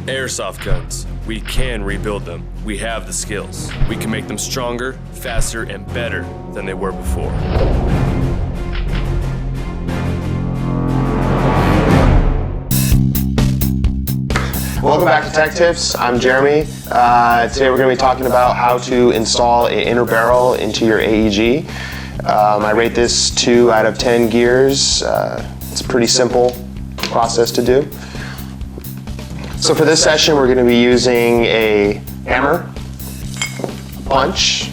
Airsoft guns, we can rebuild them. We have the skills. We can make them stronger, faster, and better than they were before. Welcome back to Tech Tips. I'm Jeremy. Today we're going to be talking about how to install an inner barrel into your AEG. I rate this 2 out of 10 gears. It's a pretty simple process to do. So for this session we're going to be using a hammer, a punch,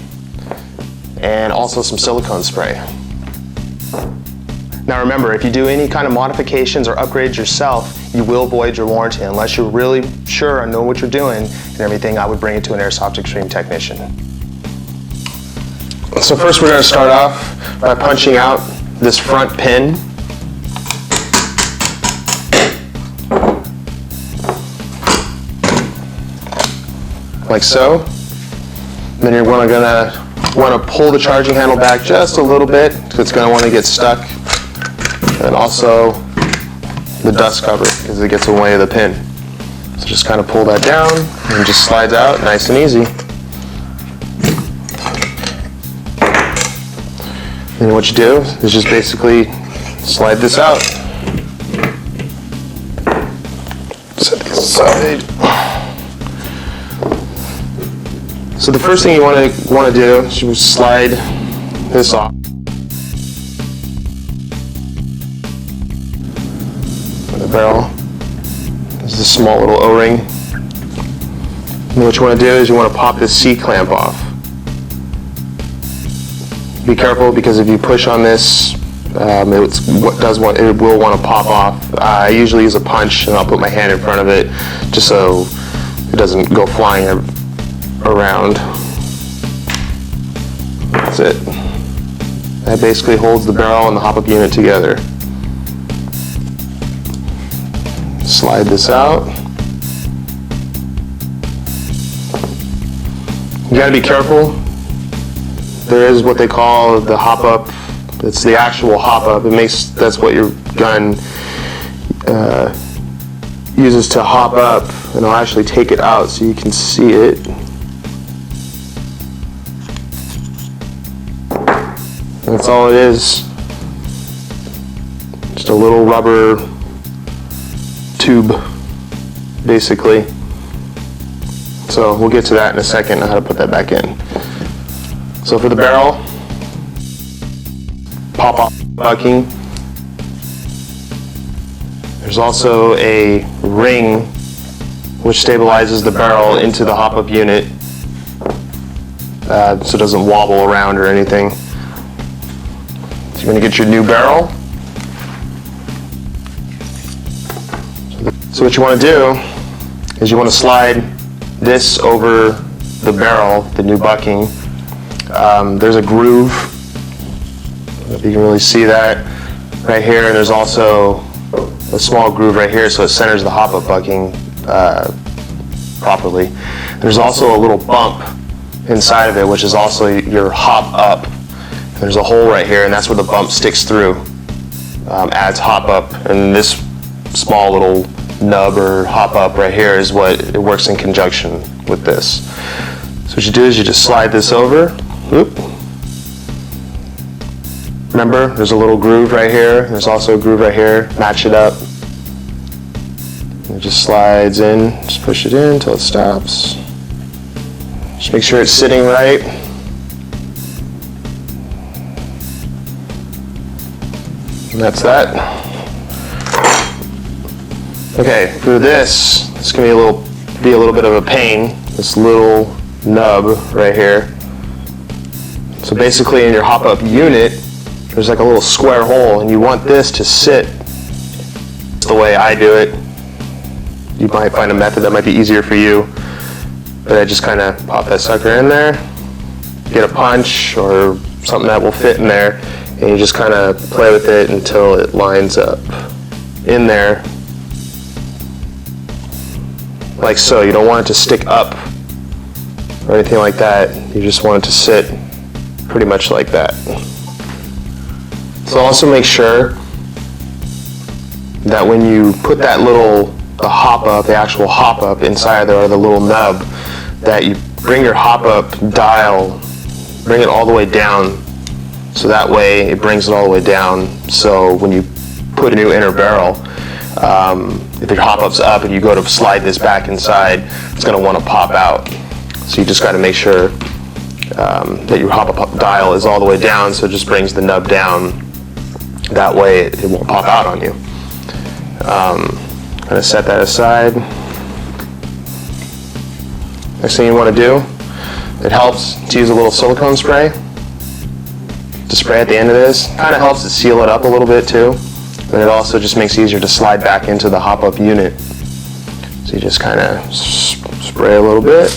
and also some silicone spray. Now remember, if you do any kind of modifications or upgrades yourself, you will void your warranty. Unless you're really sure and know what you're doing and everything, I would bring it to an Airsoft Extreme technician. So first we're going to start off by punching out this front pin. Like so. Then you're going to want to pull the charging handle back just a little bit because it's going to want to get stuck. And also the dust cover because it gets in the way of the pin. So just kind of pull that down and it just slides out nice and easy. And what you do is just basically slide this out. Set these aside. So the first thing you want to do is you slide this off. The barrel. This is a small little O-ring. And what you want to do is you want to pop this C-clamp off. Be careful because if you push on this, it will want to pop off. I usually use a punch and I'll put my hand in front of it just so it doesn't go flying around. That's it. That basically holds the barrel and the hop-up unit together. Slide this out. You gotta be careful. There is what they call the hop-up. It's the actual hop-up. That's what your gun uses to hop up, and I'll actually take it out so you can see it. That's all it is. Just a little rubber tube, basically. So we'll get to that in a second, how to put that back in. So for the barrel, pop-off bucking. There's also a ring which stabilizes the barrel into the hop-up unit so it doesn't wobble around or anything. So you're going to get your new barrel. So what you want to do is you want to slide this over the barrel, the new bucking. There's a groove, if you can really see that right here, and there's also a small groove right here so it centers the hop-up bucking properly. There's also a little bump inside of it which is also your hop-up. There's a hole right here and that's where the bump sticks through, adds hop-up, and this small little nub or hop-up right here is what it works in conjunction with this. So what you do is you just slide this over. Whoop. Remember, there's a little groove right here. There's also a groove right here. Match it up. And it just slides in. Just push it in until it stops. Just make sure it's sitting right. And that's that. Okay, for this, it's going to be a little bit of a pain. This little nub right here. So basically in your hop-up unit, there's like a little square hole, and you want this to sit the way I do it. You might find a method that might be easier for you, but I just kind of pop that sucker in there, get a punch or something that will fit in there, and you just kind of play with it until it lines up in there. Like so. You don't want it to stick up or anything like that. You just want it to sit pretty much like that. So also make sure that when you put that little the hop up, the actual hop up inside there, or the little nub, that you bring your hop up dial, bring it all the way down, so that way it brings it all the way down, so when you put a new inner barrel, if your hop up's up and you go to slide this back inside, it's going to want to pop out. So you just got to make sure that your hop up dial is all the way down, so it just brings the nub down. That way it won't pop out on you. I'm going to set that aside. Next thing you want to do, it helps to use a little silicone spray to spray at the end of this. Kind of helps to seal it up a little bit too, but it also just makes it easier to slide back into the hop up unit. So you just kind of spray a little bit.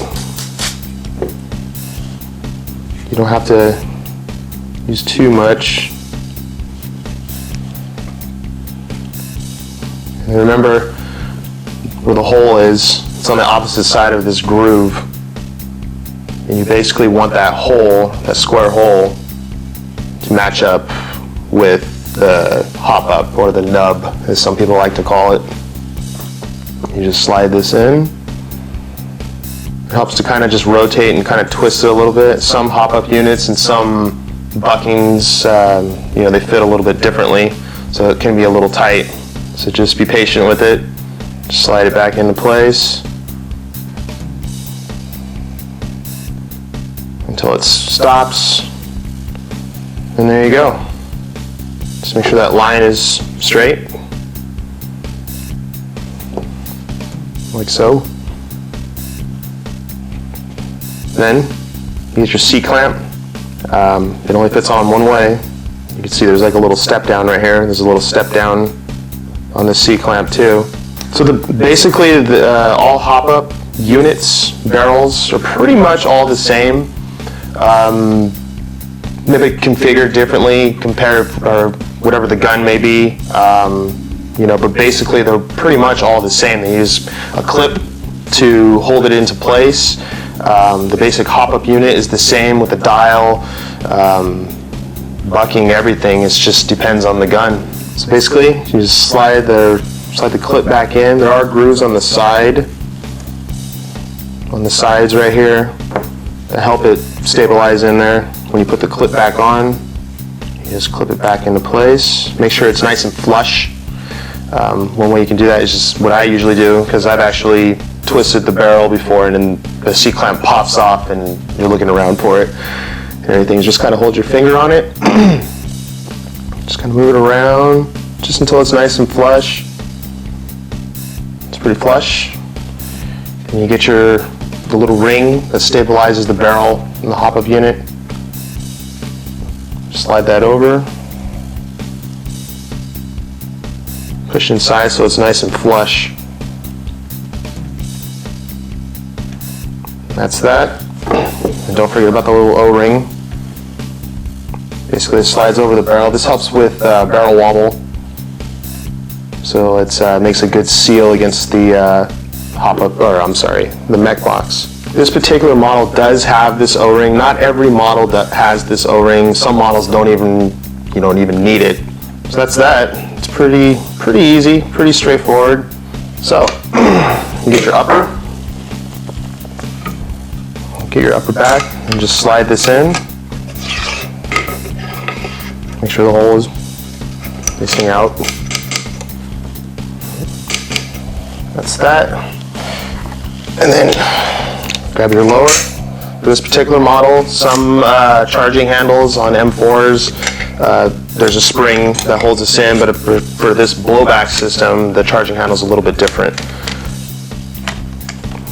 You don't have to use too much. And remember where the hole is, it's on the opposite side of this groove. And you basically want that hole, that square hole, to match up with the hop up, or the nub, as some people like to call it. You just slide this in. It helps to kind of just rotate and kind of twist it a little bit. Some hop up units and some buckings, they fit a little bit differently, so it can be a little tight. So just be patient with it. Just slide it back into place until it stops, and there you go. Just make sure that line is straight, like so. Then you get your C-clamp. It only fits on one way. You can see there's like a little step down right here. There's a little step down on the C-clamp too. So basically all hop-up units, barrels, are pretty much all the same. Maybe configured differently, compared or whatever the gun may be. But basically they're pretty much all the same. They use a clip to hold it into place. The basic hop-up unit is the same with the dial, bucking, everything. It just depends on the gun. So basically, you just slide the clip back in. There are grooves on the sides right here that help it stabilize in there. When you put the clip back on, you just clip it back into place. Make sure it's nice and flush. One way you can do that is just what I usually do, because I've actually twisted the barrel before and then the C-clamp pops off and you're looking around for it and everything. Just kind of hold your finger on it. Just kind of move it around just until it's nice and flush. It's pretty flush. And you get the little ring that stabilizes the barrel in the hop-up unit. Slide that over. Push inside so it's nice and flush. That's that. And don't forget about the little O-ring. Basically it slides over the barrel. This helps with barrel wobble. So it makes a good seal against the the mech box. This particular model does have this O-ring. Not every model that has this O-ring. Some models don't even need it. So that's that. It's pretty easy, pretty straightforward. So you get your upper. Get your upper back and just slide this in. Make sure the hole is facing out. That's that. And then grab your lower. For this particular model, some charging handles on M4s, there's a spring that holds this in, but for this blowback system, the charging handle is a little bit different.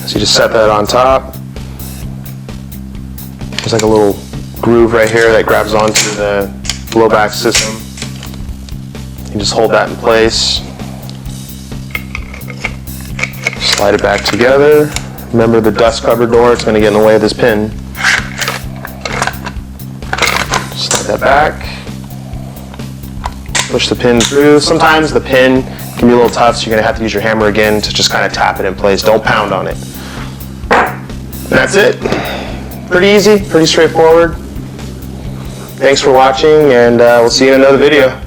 So you just set that on top. There's like a little groove right here that grabs onto the blowback system. You just hold that in place. Slide it back together. Remember the dust cover door, it's going to get in the way of this pin. Slide that back. Push the pin through. Sometimes the pin can be a little tough, so you're going to have to use your hammer again to just kind of tap it in place. Don't pound on it. And that's it. Pretty easy, pretty straightforward. Thanks for watching, and we'll see you in another video.